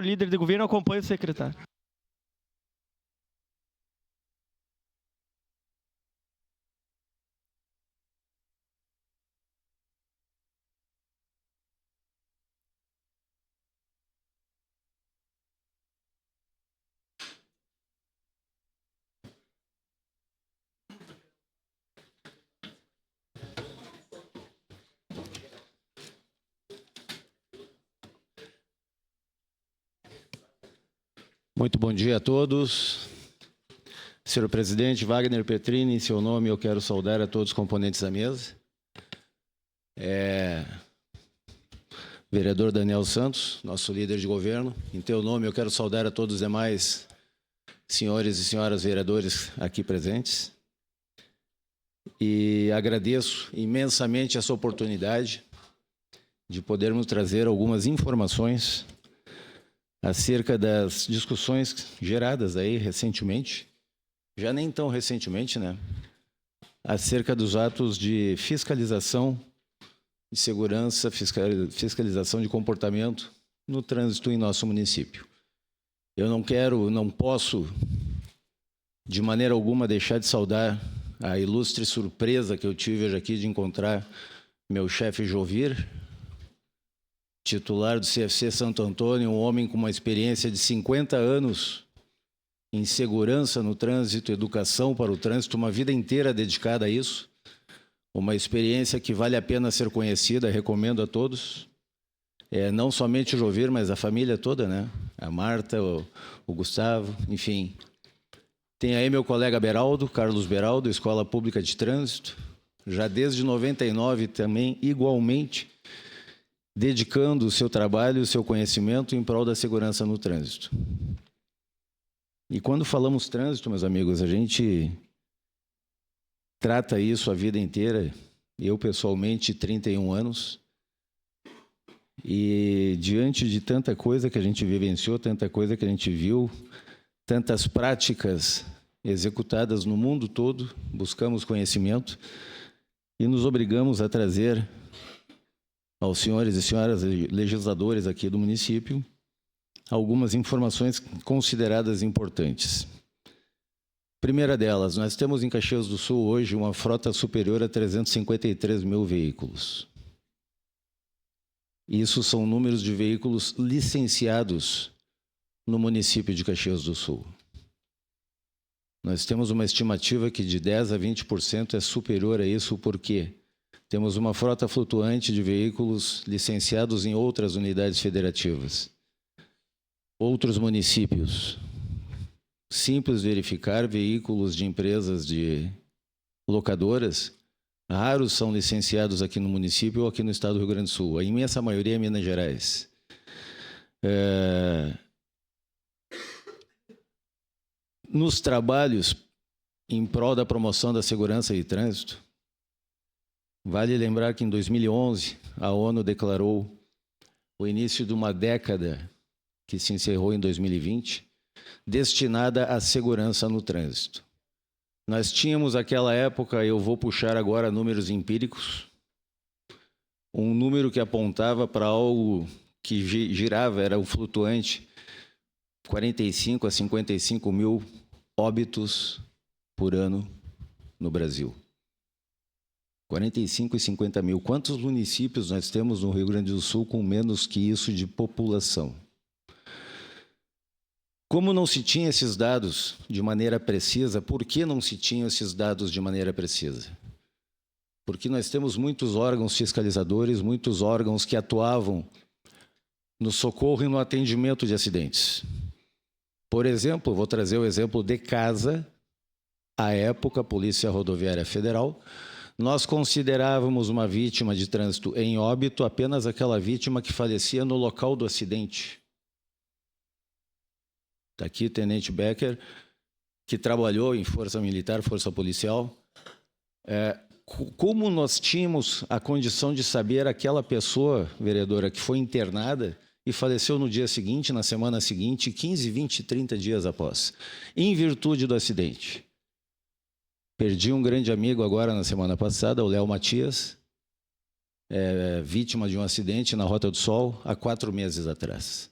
O líder de governo acompanha o secretário. Muito bom dia a todos. Senhor presidente, Wagner Petrini, em seu nome eu quero saudar a todos os componentes da mesa. Vereador Daniel Santos, nosso líder de governo. Em teu nome eu quero saudar a todos os demais senhores e senhoras vereadores aqui presentes. E agradeço imensamente essa oportunidade de podermos trazer algumas informações acerca das discussões geradas aí recentemente, já nem tão recentemente, né? Acerca dos atos de fiscalização de segurança, fiscalização de comportamento no trânsito em nosso município. Eu não posso, de maneira alguma, deixar de saudar a ilustre surpresa que eu tive hoje aqui de encontrar meu chefe Jovir, titular do CFC Santo Antônio, um homem com uma experiência de 50 anos em segurança no trânsito, educação para o trânsito, uma vida inteira dedicada a isso, uma experiência que vale a pena ser conhecida, recomendo a todos, não somente o Jovir, mas a família toda, né? A Marta, o Gustavo, enfim. Tem aí meu colega Beraldo, Carlos Beraldo, Escola Pública de Trânsito, já desde 99 também, igualmente, dedicando o seu trabalho, o seu conhecimento em prol da segurança no trânsito. E quando falamos trânsito, meus amigos, a gente trata isso a vida inteira. Eu, pessoalmente, 31 anos. E diante de tanta coisa que a gente vivenciou, tanta coisa que a gente viu, tantas práticas executadas no mundo todo, buscamos conhecimento e nos obrigamos a trazer aos senhores e senhoras legisladores aqui do município algumas informações consideradas importantes. Primeira delas, nós temos em Caxias do Sul hoje uma frota superior a 353 mil veículos. Isso são números de veículos licenciados no município de Caxias do Sul. Nós temos uma estimativa que de 10% a 20% é superior a isso, porque temos uma frota flutuante de veículos licenciados em outras unidades federativas. Outros municípios. Simples verificar veículos de empresas de locadoras, raros são licenciados aqui no município ou aqui no estado do Rio Grande do Sul. A imensa maioria é Minas Gerais. Nos trabalhos em prol da promoção da segurança de trânsito, vale lembrar que em 2011 a ONU declarou o início de uma década que se encerrou em 2020, destinada à segurança no trânsito. Nós tínhamos naquela época, eu vou puxar agora números empíricos, um número que apontava para algo que girava, era o flutuante, 45 a 55 mil óbitos por ano no Brasil. 45 e 50 mil. Quantos municípios nós temos no Rio Grande do Sul com menos que isso de população? Como não se tinha esses dados de maneira precisa, por que não se tinham esses dados de maneira precisa? Porque nós temos muitos órgãos fiscalizadores, muitos órgãos que atuavam no socorro e no atendimento de acidentes. Por exemplo, vou trazer o exemplo de Casa, à época, Polícia Rodoviária Federal, nós considerávamos uma vítima de trânsito em óbito apenas aquela vítima que falecia no local do acidente. Está aqui o Tenente Becker, que trabalhou em Força Militar, Força Policial. Como nós tínhamos a condição de saber aquela pessoa, vereadora, que foi internada e faleceu no dia seguinte, na semana seguinte, 15, 20, 30 dias após, em virtude do acidente. Perdi um grande amigo agora na semana passada, o Léo Matias, vítima de um acidente na Rota do Sol, há 4 meses atrás.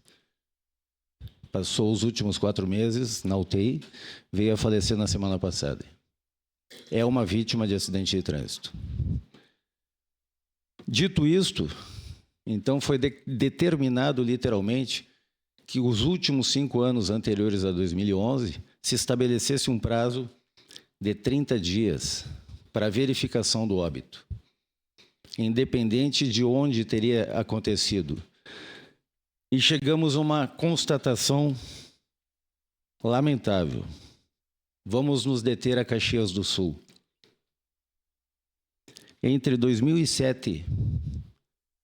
passou os últimos 4 meses na UTI, veio a falecer na semana passada. É uma vítima de acidente de trânsito. Dito isto, então foi determinado literalmente que os últimos 5 anos anteriores a 2011 se estabelecesse um prazo de 30 dias para verificação do óbito, independente de onde teria acontecido. E chegamos a uma constatação lamentável. Vamos nos deter a Caxias do Sul. Entre 2007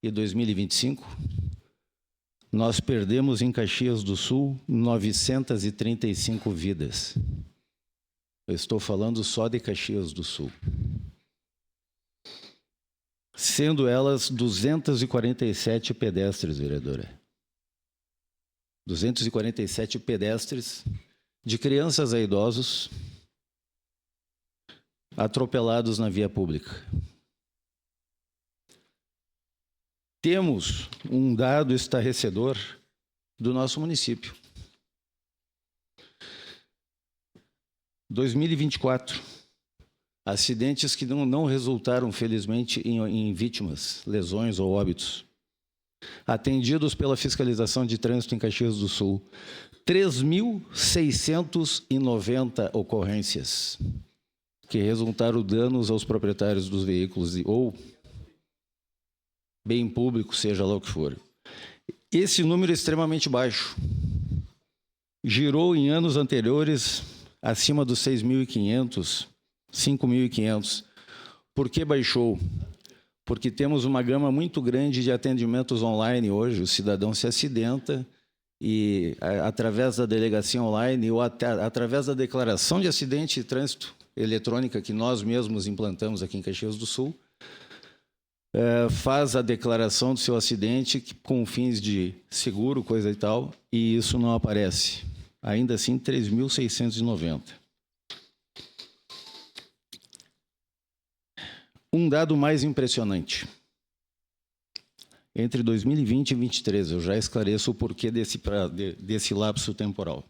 e 2025, nós perdemos em Caxias do Sul 935 vidas. Eu estou falando só de Caxias do Sul. Sendo elas 247 pedestres, vereadora. 247 pedestres, de crianças a idosos, atropelados na via pública. Temos um dado estarrecedor do nosso município. 2024, acidentes que não resultaram, felizmente, em vítimas, lesões ou óbitos. Atendidos pela fiscalização de trânsito em Caxias do Sul, 3.690 ocorrências que resultaram danos aos proprietários dos veículos ou bem público, seja lá o que for. Esse número é extremamente baixo. Girou em anos anteriores acima dos 6.500, 5.500. Por que baixou? Porque temos uma gama muito grande de atendimentos online hoje. O cidadão se acidenta e, através da delegacia online ou até através da declaração de acidente de trânsito eletrônica que nós mesmos implantamos aqui em Caxias do Sul, faz a declaração do seu acidente com fins de seguro, coisa e tal, e isso não aparece. Ainda assim, 3.690. Um dado mais impressionante. Entre 2020 e 2023, eu já esclareço o porquê desse lapso temporal.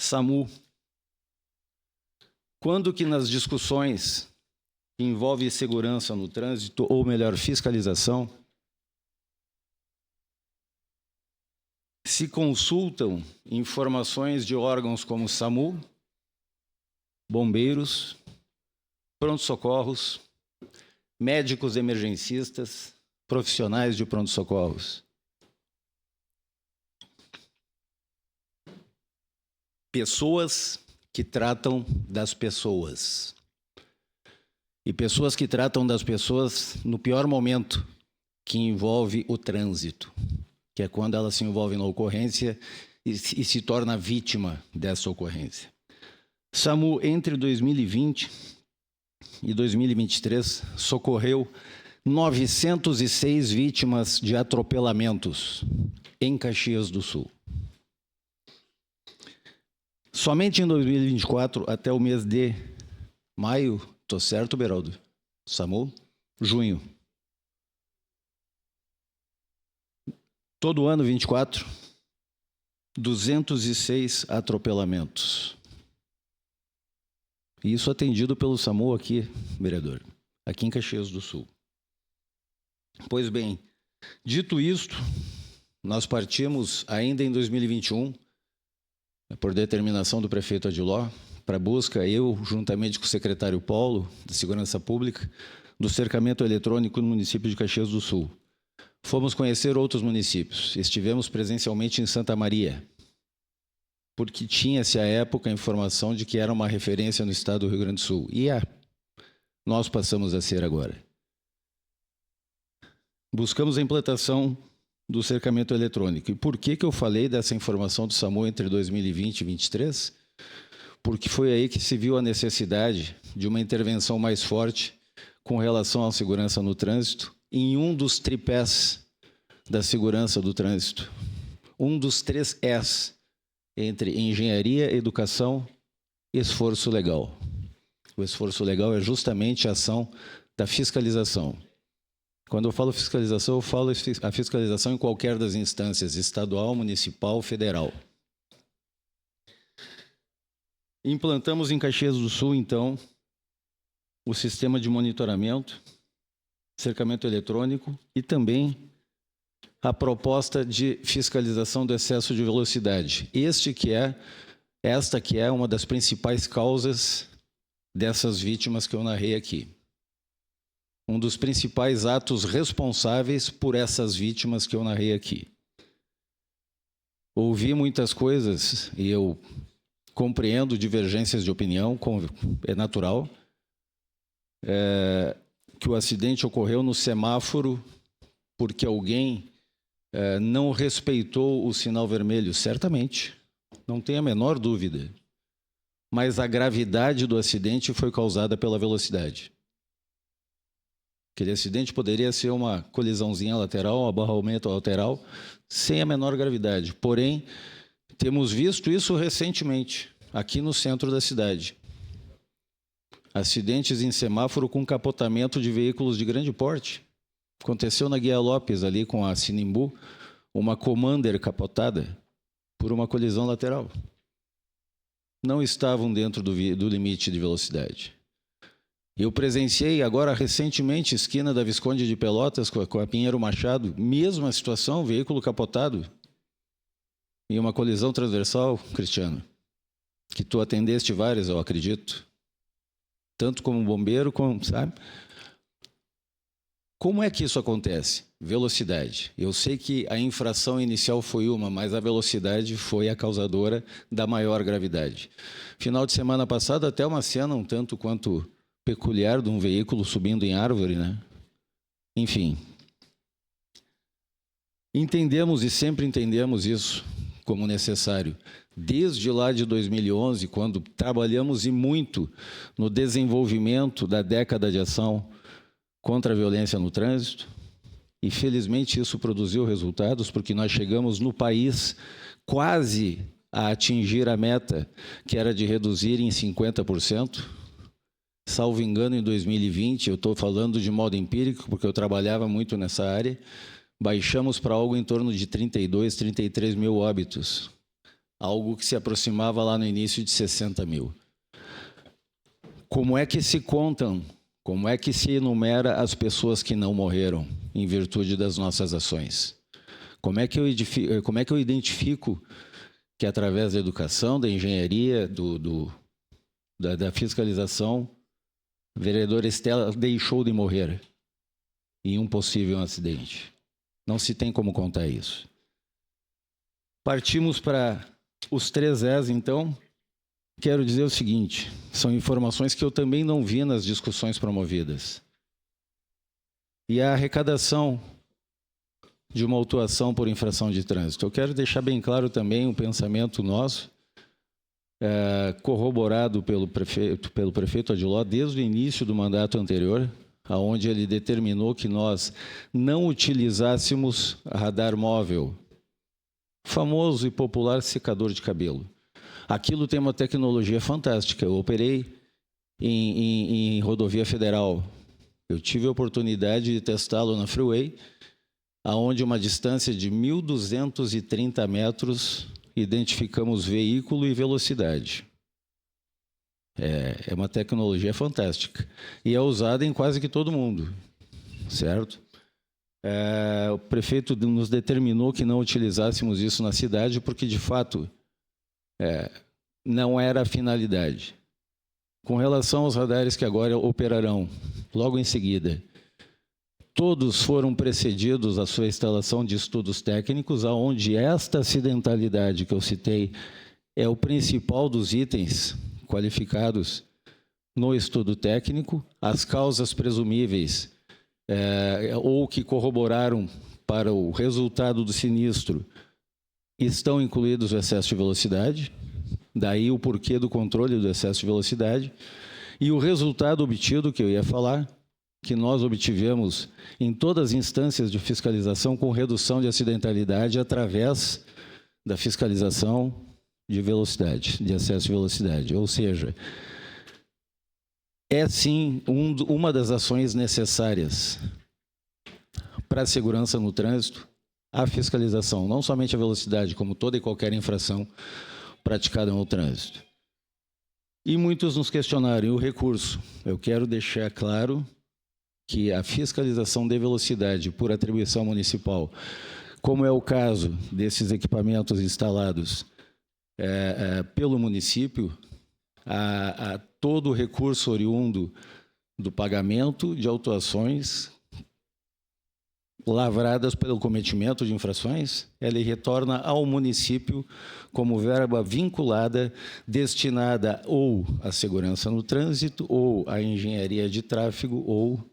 SAMU. Quando que nas discussões que envolvem segurança no trânsito, ou melhor, fiscalização, se consultam informações de órgãos como SAMU, bombeiros, pronto-socorros, médicos emergencistas, profissionais de pronto-socorros. Pessoas que tratam das pessoas. E pessoas que tratam das pessoas no pior momento, que envolve o trânsito, que é quando ela se envolve na ocorrência e se torna vítima dessa ocorrência. SAMU, entre 2020 e 2023, socorreu 906 vítimas de atropelamentos em Caxias do Sul. Somente em 2024, até o mês de maio, estou certo, Beraldo? SAMU? Junho. Todo ano, 24, 206 atropelamentos. Isso atendido pelo SAMU aqui, vereador, aqui em Caxias do Sul. Pois bem, dito isto, nós partimos ainda em 2021, por determinação do prefeito Adiló, para busca, eu, juntamente com o secretário Paulo, de Segurança Pública, do cercamento eletrônico no município de Caxias do Sul. Fomos conhecer outros municípios. Estivemos presencialmente em Santa Maria, porque tinha-se à época a informação de que era uma referência no estado do Rio Grande do Sul. E nós passamos a ser agora. Buscamos a implantação do cercamento eletrônico. E por que eu falei dessa informação do SAMU entre 2020 e 2023? Porque foi aí que se viu a necessidade de uma intervenção mais forte com relação à segurança no trânsito, em um dos tripés da segurança do trânsito. Um dos 3 Es, entre engenharia, educação e esforço legal. O esforço legal é justamente a ação da fiscalização. Quando eu falo fiscalização, eu falo a fiscalização em qualquer das instâncias, estadual, municipal, federal. Implantamos em Caxias do Sul, então, o sistema de monitoramento, cercamento eletrônico e também a proposta de fiscalização do excesso de velocidade. Esta que é uma das principais causas dessas vítimas que eu narrei aqui. Um dos principais atos responsáveis por essas vítimas que eu narrei aqui. Ouvi muitas coisas e eu compreendo divergências de opinião, é natural, que o acidente ocorreu no semáforo porque alguém não respeitou o sinal vermelho, certamente, não tem a menor dúvida. Mas a gravidade do acidente foi causada pela velocidade. Aquele acidente poderia ser uma colisãozinha lateral, um abarramento lateral, sem a menor gravidade. Porém, temos visto isso recentemente, aqui no centro da cidade. Acidentes em semáforo com capotamento de veículos de grande porte. Aconteceu na Guia Lopes, ali com a Sinimbu, uma Commander capotada por uma colisão lateral. Não estavam dentro do limite de velocidade. Eu presenciei agora recentemente, esquina da Visconde de Pelotas, com a Pinheiro Machado, mesma situação, veículo capotado, e uma colisão transversal, Cristiano, que tu atendeste várias, eu acredito, tanto como bombeiro, como, sabe? Como é que isso acontece? Velocidade. Eu sei que a infração inicial foi uma, mas a velocidade foi a causadora da maior gravidade. Final de semana passado, até uma cena um tanto quanto peculiar de um veículo subindo em árvore, né? Enfim. Entendemos e sempre entendemos isso como necessário. Desde lá de 2011, quando trabalhamos e muito no desenvolvimento da década de ação contra a violência no trânsito, e felizmente isso produziu resultados, porque nós chegamos no país quase a atingir a meta, que era de reduzir em 50%. Salvo engano, em 2020, eu estou falando de modo empírico, porque eu trabalhava muito nessa área, baixamos para algo em torno de 32, 33 mil óbitos. Algo que se aproximava lá no início de 60 mil. Como é que se contam, como é que se enumera as pessoas que não morreram em virtude das nossas ações? Como é que eu identifico que através da educação, da engenharia, da fiscalização, a vereadora Estela deixou de morrer em um possível acidente? Não se tem como contar isso. Partimos para os 3 Es, então. Quero dizer o seguinte, são informações que eu também não vi nas discussões promovidas. E a arrecadação de uma autuação por infração de trânsito. Eu quero deixar bem claro também um pensamento nosso, corroborado pelo prefeito Adiló desde o início do mandato anterior, onde ele determinou que nós não utilizássemos radar móvel, famoso e popular secador de cabelo. Aquilo tem uma tecnologia fantástica. Eu operei em rodovia federal. Eu tive a oportunidade de testá-lo na Freeway, aonde uma distância de 1.230 metros identificamos veículo e velocidade. É uma tecnologia fantástica. E é usada em quase que todo mundo, certo? O prefeito nos determinou que não utilizássemos isso na cidade, porque, de fato, não era a finalidade. Com relação aos radares que agora operarão, logo em seguida, todos foram precedidos a sua instalação de estudos técnicos, onde esta acidentalidade que eu citei é o principal dos itens qualificados no estudo técnico. As causas presumíveis ou que corroboraram para o resultado do sinistro estão incluídos o excesso de velocidade, daí o porquê do controle do excesso de velocidade, e o resultado obtido, que eu ia falar, que nós obtivemos em todas as instâncias de fiscalização com redução de acidentalidade através da fiscalização de velocidade, de excesso de velocidade. Ou seja, é sim uma das ações necessárias para a segurança no trânsito, a fiscalização, não somente a velocidade, como toda e qualquer infração praticada no trânsito. E muitos nos questionaram, e o recurso? Eu quero deixar claro que a fiscalização de velocidade por atribuição municipal, como é o caso desses equipamentos instalados pelo município, a todo o recurso oriundo do pagamento de autuações lavradas pelo cometimento de infrações, ele retorna ao município como verba vinculada, destinada ou à segurança no trânsito, ou à engenharia de tráfego, ou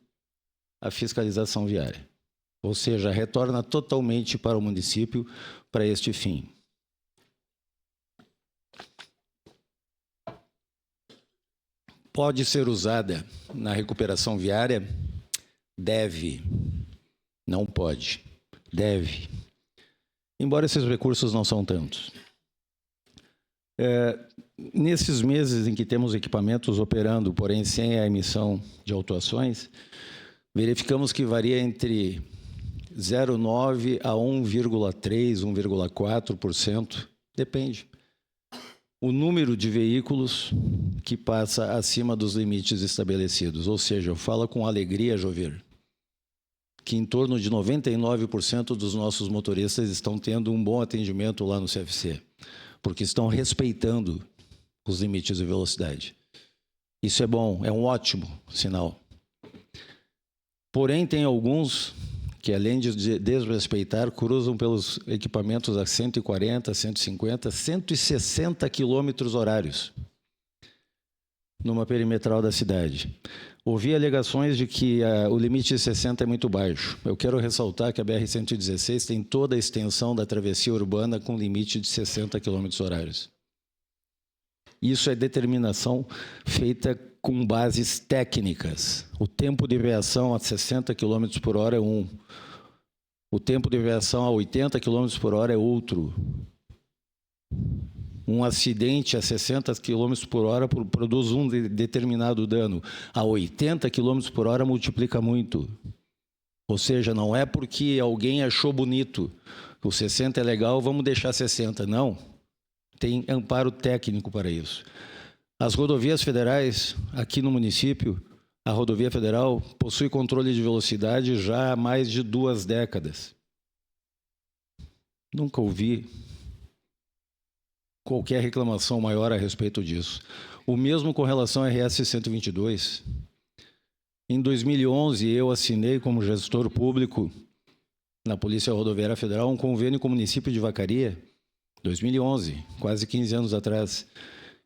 à fiscalização viária. Ou seja, retorna totalmente para o município para este fim. Pode ser usada na recuperação viária? Deve. Não pode. Deve. Embora esses recursos não são tantos. Nesses meses em que temos equipamentos operando, porém sem a emissão de autuações, verificamos que varia entre 0,9% a 1,3%, 1,4%, depende. O número de veículos que passa acima dos limites estabelecidos. Ou seja, eu falo com alegria, Jover, que em torno de 99% dos nossos motoristas estão tendo um bom atendimento lá no CFC, porque estão respeitando os limites de velocidade. Isso é bom, é um ótimo sinal. Porém, tem alguns que, além de desrespeitar, cruzam pelos equipamentos a 140, 150, 160 quilômetros horários numa perimetral da cidade. Ouvi alegações de que o limite de 60 é muito baixo. Eu quero ressaltar que a BR-116 tem toda a extensão da travessia urbana com limite de 60 quilômetros horários. Isso é determinação feita com bases técnicas. O tempo de reação a 60 km por hora é um. O tempo de reação a 80 km por hora é outro. Um acidente a 60 km por hora produz um determinado dano. A 80 km por hora multiplica muito. Ou seja, não é porque alguém achou bonito, o 60 é legal, vamos deixar 60. Não. Tem amparo técnico para isso. As rodovias federais, aqui no município, a rodovia federal possui controle de velocidade já há mais de 2 décadas. Nunca ouvi qualquer reclamação maior a respeito disso. O mesmo com relação à RS 122. Em 2011, eu assinei como gestor público na Polícia Rodoviária Federal um convênio com o município de Vacaria, 2011, quase 15 anos atrás,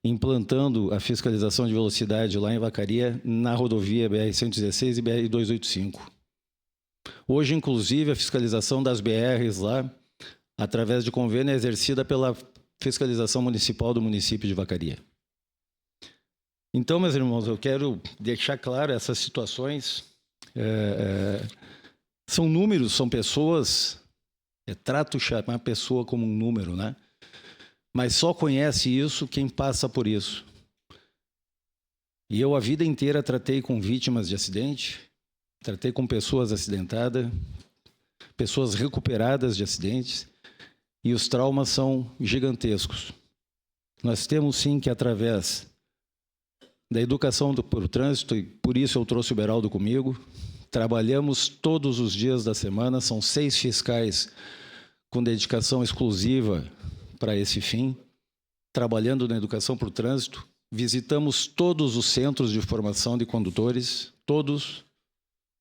implantando a fiscalização de velocidade lá em Vacaria, na rodovia BR-116 e BR-285. Hoje, inclusive, a fiscalização das BRs lá, através de convênio, é exercida pela fiscalização municipal do município de Vacaria. Então, meus irmãos, eu quero deixar claro essas situações. São números, são pessoas. Trato chamar a pessoa como um número, né? Mas só conhece isso quem passa por isso. E eu a vida inteira tratei com vítimas de acidente, tratei com pessoas acidentadas, pessoas recuperadas de acidentes, e os traumas são gigantescos. Nós temos sim que, através da educação para o trânsito, e por isso eu trouxe o Beraldo comigo, trabalhamos todos os dias da semana, são 6 fiscais com dedicação exclusiva para esse fim, trabalhando na educação para o trânsito, visitamos todos os centros de formação de condutores, todos.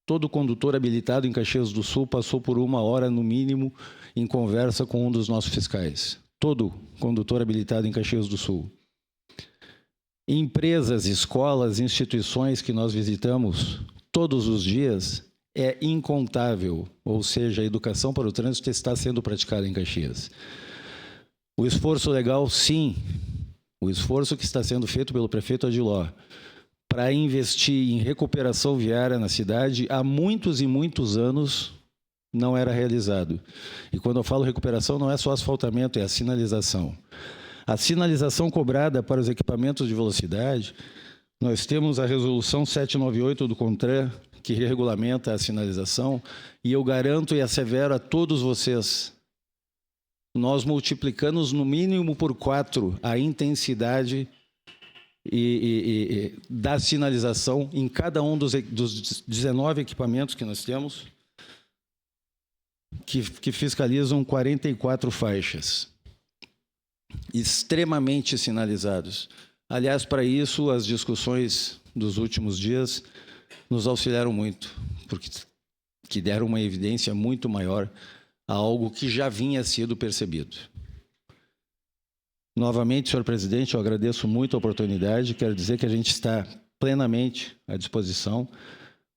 Todo condutor habilitado em Caxias do Sul passou por 1 hora, no mínimo, em conversa com um dos nossos fiscais. Todo condutor habilitado em Caxias do Sul. Empresas, escolas, instituições que nós visitamos todos os dias é incontável. Ou seja, a educação para o trânsito está sendo praticada em Caxias. O esforço legal, sim. O esforço que está sendo feito pelo prefeito Adiló para investir em recuperação viária na cidade, há muitos e muitos anos não era realizado. E quando eu falo recuperação, não é só asfaltamento, é a sinalização. A sinalização cobrada para os equipamentos de velocidade, nós temos a resolução 798 do CONTRAN, que regulamenta a sinalização, e eu garanto e assevero a todos vocês, nós multiplicamos no mínimo por 4 a intensidade da sinalização em cada um dos 19 equipamentos que nós temos, que fiscalizam 44 faixas, extremamente sinalizados. Aliás, para isso, as discussões dos últimos dias nos auxiliaram muito, porque que deram uma evidência muito maior a algo que já vinha sido percebido. Novamente, senhor presidente, eu agradeço muito a oportunidade, quero dizer que a gente está plenamente à disposição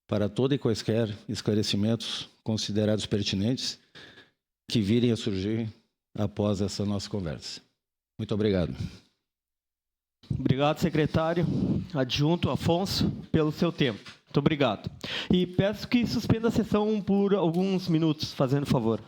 para todo e quaisquer esclarecimentos considerados pertinentes que virem a surgir após essa nossa conversa. Muito obrigado. Obrigado, secretário adjunto Afonso, pelo seu tempo. Muito obrigado. E peço que suspenda a sessão por alguns minutos, fazendo favor.